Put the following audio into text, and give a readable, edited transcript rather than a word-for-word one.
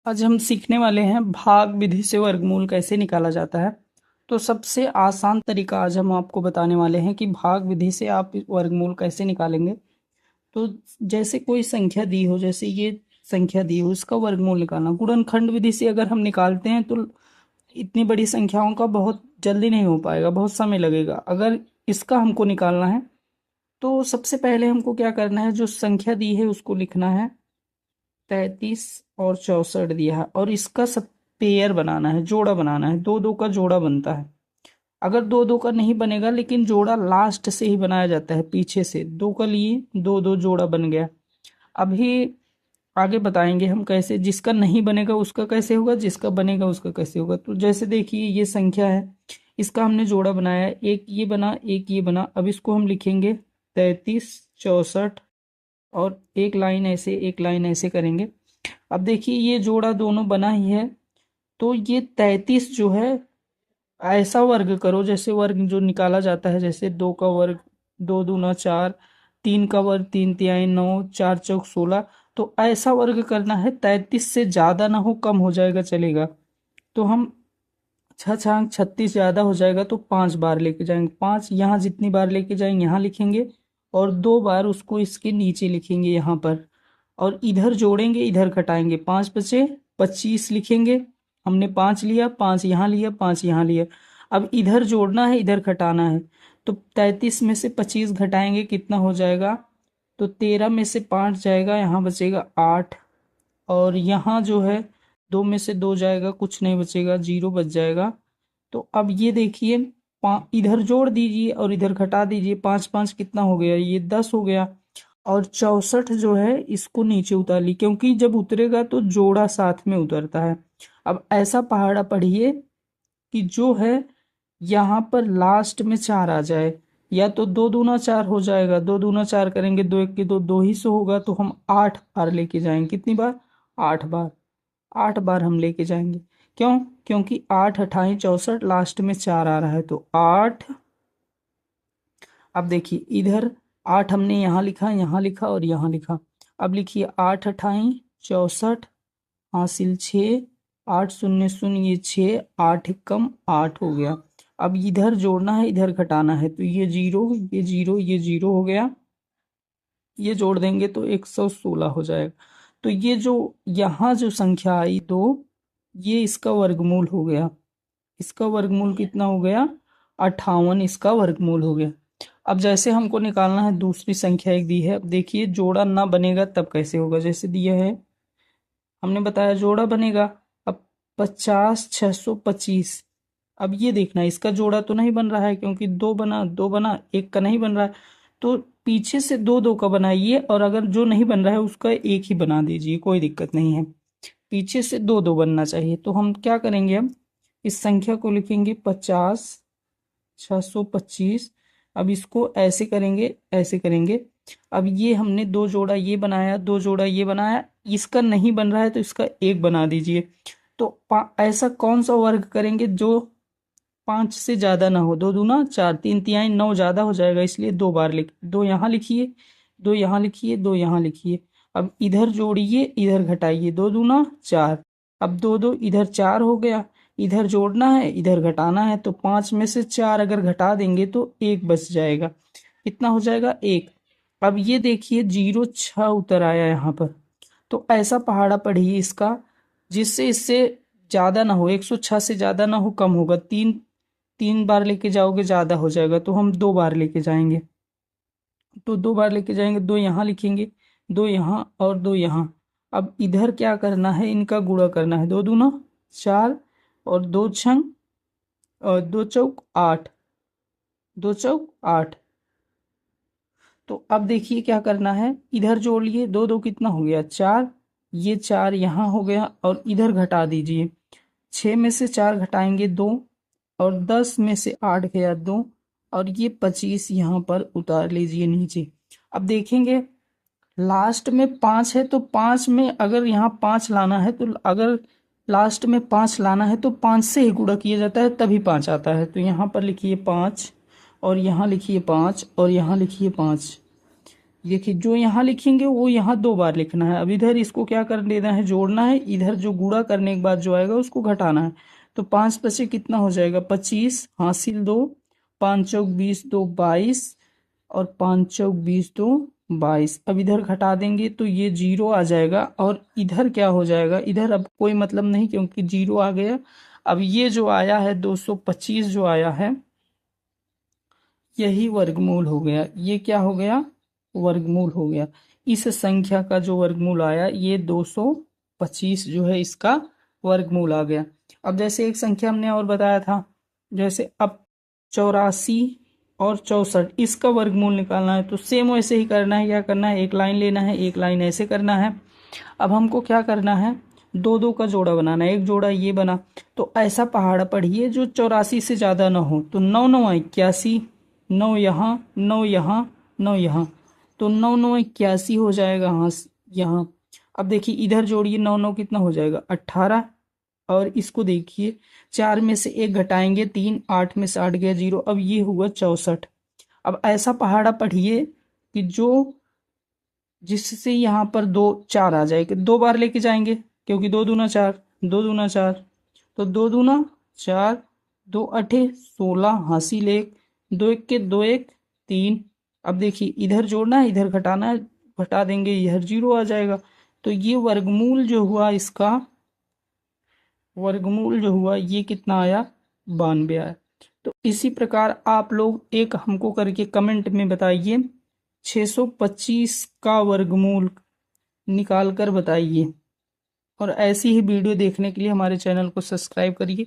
आज हम सीखने वाले हैं भाग विधि से वर्गमूल कैसे निकाला जाता है। तो सबसे आसान तरीका आज हम आपको बताने वाले हैं कि भाग विधि से आप वर्गमूल कैसे निकालेंगे। तो जैसे कोई संख्या दी हो, जैसे ये संख्या दी हो, इसका वर्गमूल निकालना गुणनखंड विधि से अगर हम निकालते हैं तो इतनी बड़ी संख्याओं का बहुत जल्दी नहीं हो पाएगा, बहुत समय लगेगा। अगर इसका हमको निकालना है तो सबसे पहले हमको क्या करना है, जो संख्या दी है उसको लिखना है। 33 और 64 दिया है और इसका सब पेयर बनाना है, जोड़ा बनाना है। दो दो का जोड़ा बनता है। अगर दो दो का नहीं बनेगा, लेकिन जोड़ा लास्ट से ही बनाया जाता है, पीछे से दो का लिए दो दो जोड़ा बन गया। अभी आगे बताएंगे हम कैसे, जिसका नहीं बनेगा उसका कैसे होगा, जिसका बनेगा उसका कैसे होगा। तो जैसे देखिए ये संख्या है, इसका हमने जोड़ा बनाया, एक ये बना एक ये बना। अब इसको हम लिखेंगे 33 64 और एक लाइन ऐसे एक लाइन ऐसे करेंगे। अब देखिए ये जोड़ा दोनों बना ही है, तो ये 33 जो है ऐसा वर्ग करो जैसे वर्ग जो निकाला जाता है, जैसे दो का वर्ग दो दूना चार, तीन का वर्ग तीन तिहाई नौ, चार चौक 16। तो ऐसा वर्ग करना है, 33 से ज़्यादा ना हो, कम हो जाएगा चलेगा। तो हम छः छांग 36 ज़्यादा हो जाएगा तो 5 बार लेके जाएंगे, 5 यहाँ जितनी बार लेके जाएंगे यहाँ लिखेंगे, और 2 बार उसको इसके नीचे लिखेंगे यहाँ पर। और इधर जोड़ेंगे इधर घटाएंगे, 5 बचे 25 लिखेंगे। हमने 5 लिया, 5 यहाँ लिया, 5 यहाँ लिया। अब इधर जोड़ना है इधर घटाना है, तो 33 में से 25 घटाएंगे कितना हो जाएगा, तो 13 में से 5 जाएगा, यहाँ बचेगा 8। और यहाँ जो है 2 में से 2 जाएगा, कुछ नहीं बचेगा, 0 बच जाएगा। तो अब ये देखिए, इधर जोड़ दीजिए और इधर घटा दीजिए, 5 5 कितना हो गया, ये 10 हो गया। और 64 जो है इसको नीचे उतार ली, क्योंकि जब उतरेगा तो जोड़ा साथ में उतरता है। अब ऐसा पहाड़ा पढ़िए कि जो है यहाँ पर लास्ट में 4 आ जाए, या तो दो दूना 4 हो जाएगा, दो दूना 4 करेंगे, दो एक के दो, दो ही से होगा, तो हम 8 बार लेके जाएंगे। कितनी बार, 8 बार। 8 बार हम लेके जाएंगे। क्यों, क्योंकि 8 अठाई 64, लास्ट में 4 आ रहा है तो 8। अब देखिए इधर 8 हमने यहाँ लिखा और यहाँ लिखा। अब लिखिए 8 अठाई 64 हासिल 6, 8 शून्य शून्य ये 6, 8 कम 8 हो गया। अब इधर जोड़ना है इधर घटाना है, तो ये जीरो ये जीरो ये जीरो हो गया, ये जोड़ देंगे तो 116 हो जाएगा। तो ये जो यहाँ जो संख्या आई 2, ये इसका वर्गमूल हो गया। इसका वर्गमूल कितना हो गया, 58 इसका वर्गमूल हो गया। अब जैसे हमको निकालना है दूसरी संख्या एक दी है। अब देखिए जोड़ा ना बनेगा तब कैसे होगा, जैसे दिया है हमने बताया जोड़ा बनेगा। अब 50 625। अब ये देखना इसका जोड़ा तो नहीं बन रहा है, क्योंकि दो बना एक का नहीं बन रहा है। तो पीछे से दो दो का बनाइए, और अगर जो नहीं बन रहा है उसका एक ही बना दीजिए, कोई दिक्कत नहीं है। पीछे से दो दो बनना चाहिए। तो हम क्या करेंगे, हम इस संख्या को लिखेंगे 50 625। अब इसको ऐसे करेंगे ऐसे करेंगे। अब ये हमने दो जोड़ा ये बनाया, दो जोड़ा ये बनाया, इसका नहीं बन रहा है तो इसका एक बना दीजिए। तो ऐसा कौन सा वर्ग करेंगे जो 5 से ज़्यादा ना हो, दो दूना 4, तीन तिहाई 9 ज़्यादा हो जाएगा, इसलिए 2 बार लिख, दो यहाँ लिखिए, दो यहाँ लिखिए, दो यहाँ लिखिए। अब इधर जोड़िए इधर घटाइए, दो दूना 4। अब दो दो इधर 4 हो गया, इधर जोड़ना है इधर घटाना है, तो 5 में से 4 अगर घटा देंगे तो एक बच जाएगा। कितना हो जाएगा, एक। अब ये देखिए 0 6 उतर आया यहाँ पर। तो ऐसा पहाड़ा पढ़िए इसका, जिससे इससे ज़्यादा ना हो, 106 से ज़्यादा ना हो, कम होगा। तीन 3 बार लेके जाओगे ज़्यादा हो जाएगा, तो हम 2 बार लेके जाएंगे। तो 2 बार लेके जाएंगे, दो यहाँ लिखेंगे, दो यहाँ और दो यहाँ। अब इधर क्या करना है, इनका गुणा करना है, दो दूना 4 और दो छंग और दो चौक 8, दो चौक 8। तो अब देखिए क्या करना है, इधर जोड़ लिए, दो दो कितना हो गया 4, ये 4 यहाँ हो गया, और इधर घटा दीजिए। 6 में से 4 घटाएंगे 2, और 10 में से 8 गया 2, और ये 25 यहाँ पर उतार लीजिए नीचे। अब देखेंगे लास्ट में 5 है, तो 5 में अगर यहाँ 5 लाना है, तो अगर लास्ट में 5 लाना है तो 5 से ही गुणा किया जाता है, तभी 5 आता है। तो यहाँ पर लिखिए 5, और यहाँ लिखिए 5, और यहाँ लिखिए 5। देखिए जो यहाँ लिखेंगे वो यहाँ 2 बार लिखना है। अब इधर इसको क्या कर देना है, जोड़ना है। इधर जो गुणा करने के बाद जो आएगा उसको घटाना है। तो 5 बचे कितना हो जाएगा, 25, हासिल 2, 5 चौक 20, 2 22, और 5 चौक 20, 2 22। अब इधर घटा देंगे तो ये 0 आ जाएगा, और इधर क्या हो जाएगा, इधर अब कोई मतलब नहीं क्योंकि 0 आ गया। अब ये जो आया है 225 जो आया है, यही वर्गमूल हो गया। ये क्या हो गया, वर्गमूल हो गया। इस संख्या का जो वर्गमूल आया ये 225 जो है इसका वर्गमूल आ गया। अब जैसे एक संख्या हमने और बताया था, जैसे अब 84 और 64, इसका वर्गमूल निकालना है। तो सेम वैसे ही करना है। क्या करना है, एक लाइन लेना है, एक लाइन ऐसे करना है। अब हमको क्या करना है, दो दो का जोड़ा बनाना है। एक जोड़ा ये बना, तो ऐसा पहाड़ा पढ़िए जो 84 से ज़्यादा ना हो। तो 9 9 81, 9 यहाँ, 9 यहाँ, 9 यहाँ, तो 9 9 81 हो जाएगा। हाँ यहाँ। अब देखिए इधर जोड़िए, 9 9 कितना हो जाएगा, 18। और इसको देखिए, 4 में से 1 घटाएंगे 3, 8 में से 8 गया 0। अब ये हुआ 64। अब ऐसा पहाड़ा पढ़िए कि जो जिससे यहाँ पर 2 4 आ जाएगा। 2 बार लेके जाएंगे क्योंकि 2 दूना 4, 2 दूना 4, तो 2 दूना 4, 2 अठे 16, हासिल 1, 2 1 के 2 1 3। अब देखिए इधर जोड़ना है, इधर घटाना है, घटा देंगे इधर 0 आ जाएगा। तो ये वर्गमूल जो हुआ इसका, वर्गमूल जो हुआ ये कितना आया, 92 आया। तो इसी प्रकार आप लोग एक हमको करके कमेंट में बताइए, 625 का वर्गमूल निकाल कर बताइए। और ऐसी ही वीडियो देखने के लिए हमारे चैनल को सब्सक्राइब करिए।